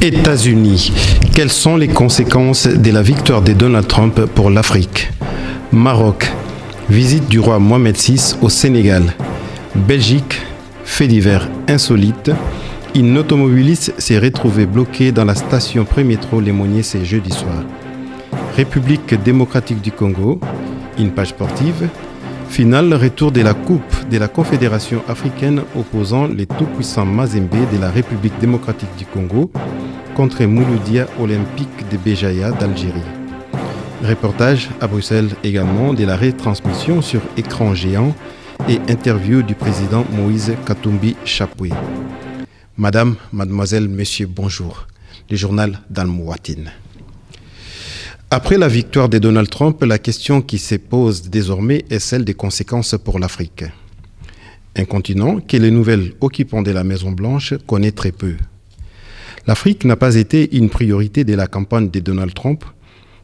États-Unis. Quelles sont les conséquences de la victoire de Donald Trump pour l'Afrique? Maroc. Visite du roi Mohamed VI au Sénégal. Belgique. Fait divers insolite. Une automobiliste s'est retrouvée bloquée dans la station pré-métro Lémonier ce jeudi soir. République démocratique du Congo. Une page sportive. Finale, retour de la Coupe de la Confédération africaine opposant les tout-puissants Mazembe de la République démocratique du Congo contre Mouloudia Olympique de Béjaïa d'Algérie. Reportage à Bruxelles également de la retransmission sur écran géant et interview du président Moïse Katumbi Chapwe. Madame, mademoiselle, monsieur, bonjour. Le journal d'Al-Mouatine. Après la victoire de Donald Trump, la question qui se pose désormais est celle des conséquences pour l'Afrique. Un continent que les nouvelles occupants de la Maison-Blanche connaissent très peu. L'Afrique n'a pas été une priorité de la campagne de Donald Trump,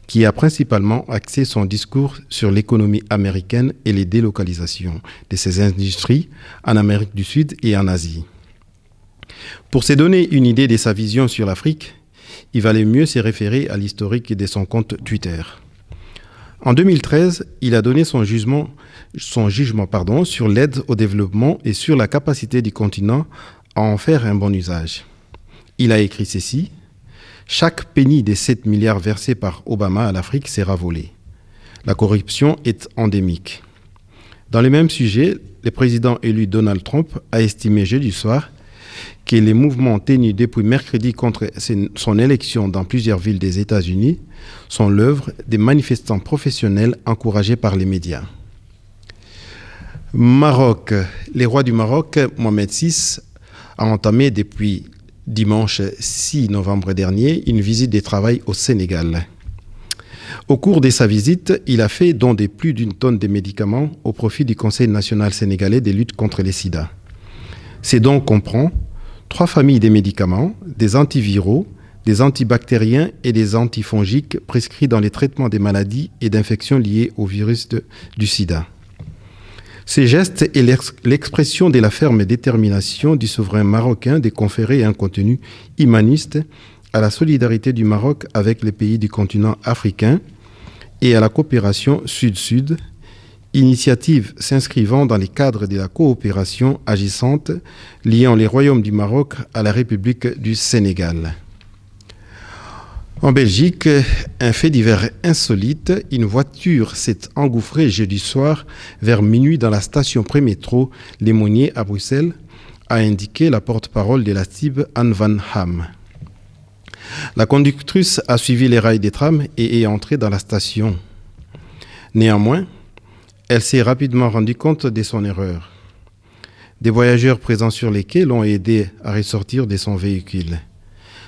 qui a principalement axé son discours sur l'économie américaine et les délocalisations de ses industries en Amérique du Sud et en Asie. Pour se donner une idée de sa vision sur l'Afrique, il valait mieux se référer à l'historique de son compte Twitter. En 2013, il a donné son jugement sur l'aide au développement et sur la capacité du continent à en faire un bon usage. Il a écrit ceci: « Chaque penny des 7 milliards versés par Obama à l'Afrique sera volé. La corruption est endémique. » Dans le même sujet, le président élu Donald Trump a estimé jeudi soir que les mouvements tenus depuis mercredi contre son élection dans plusieurs villes des États-Unis sont l'œuvre des manifestants professionnels encouragés par les médias. Maroc. Le roi du Maroc, Mohamed VI, a entamé depuis dimanche 6 novembre dernier une visite de travail au Sénégal. Au cours de sa visite, il a fait don de plus d'une tonne de médicaments au profit du Conseil national sénégalais de lutte contre le sida. Ces dons comprennent 3 familles de médicaments, des antiviraux, des antibactériens et des antifongiques prescrits dans les traitements des maladies et d'infections liées au virus du sida. Ces gestes est l'expression de la ferme détermination du souverain marocain de conférer un contenu humaniste à la solidarité du Maroc avec les pays du continent africain et à la coopération Sud-Sud, initiative s'inscrivant dans les cadres de la coopération agissante liant les royaumes du Maroc à la République du Sénégal. En Belgique, un fait divers insolite, une voiture s'est engouffrée jeudi soir vers minuit dans la station pré-métro Lémonier à Bruxelles, a indiqué la porte-parole de la STIB, Anne Van Ham. La conductrice a suivi les rails des trams et est entrée dans la station. Néanmoins, elle s'est rapidement rendue compte de son erreur. Des voyageurs présents sur les quais l'ont aidé à ressortir de son véhicule.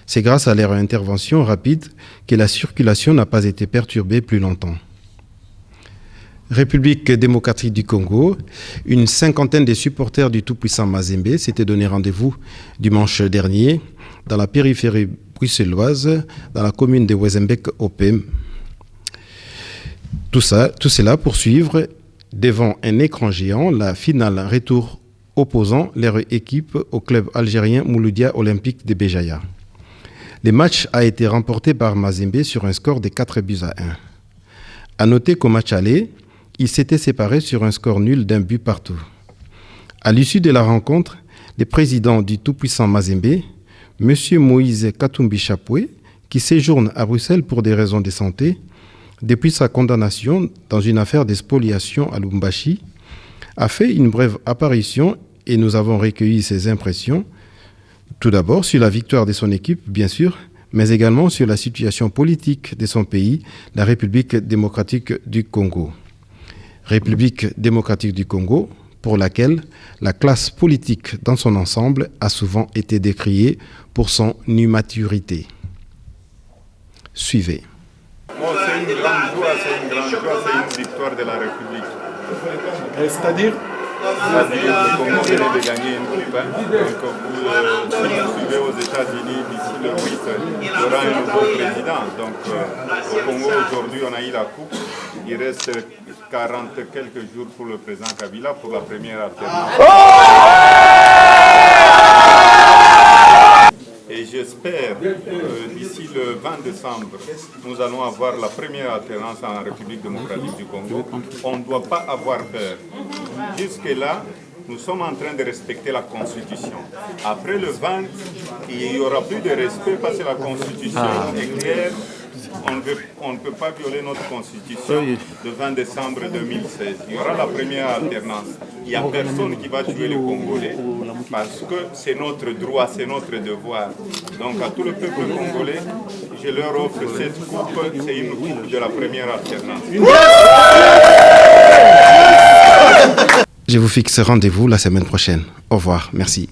C'est grâce à leur intervention rapide que la circulation n'a pas été perturbée plus longtemps. République démocratique du Congo, une cinquantaine de supporters du tout-puissant Mazembe s'étaient donné rendez-vous dimanche dernier dans la périphérie bruxelloise, dans la commune de Wezenbeek-Opem. Tout cela pour suivre devant un écran géant la finale retour opposant leur équipe au club algérien Mouloudia Olympique de Béjaïa. Le match a été remporté par Mazembe sur un score de 4-1. À noter qu'au match aller, ils s'étaient séparés sur un score nul d'un but partout. À l'issue de la rencontre, le président du tout-puissant Mazembe, M. Moïse Katumbi Chapwe, qui séjourne à Bruxelles pour des raisons de santé, depuis sa condamnation dans une affaire de spoliation à Lubumbashi, a fait une brève apparition et nous avons recueilli ses impressions. Tout d'abord sur la victoire de son équipe, bien sûr, mais également sur la situation politique de son pays, la République démocratique du Congo. République démocratique du Congo, pour laquelle la classe politique dans son ensemble a souvent été décriée pour son immaturité. Suivez. C'est une grande joie, c'est une victoire de la République. C'est-à-dire, Le Congo venait de gagner une coupe. Donc, si vous suivez aux États-Unis, d'ici le 8, il y aura un nouveau président. Donc, au Congo, aujourd'hui, on a eu la coupe. Il reste 40 quelques jours pour le président Kabila pour la première alternance. Et j'espère que d'ici le 20 décembre, nous allons avoir la première alternance en République démocratique du Congo. On ne doit pas avoir peur. Jusque-là, nous sommes en train de respecter la Constitution. Après le 20, il n'y aura plus de respect parce que la Constitution est claire. On ne peut pas violer notre Constitution le 20 décembre 2016. Il y aura la première alternance. Il n'y a personne qui va tuer les Congolais parce que c'est notre droit, c'est notre devoir. Donc à tout le peuple congolais, je leur offre cette coupe, c'est une coupe de la première alternance. Je vous fixe rendez-vous la semaine prochaine. Au revoir, merci.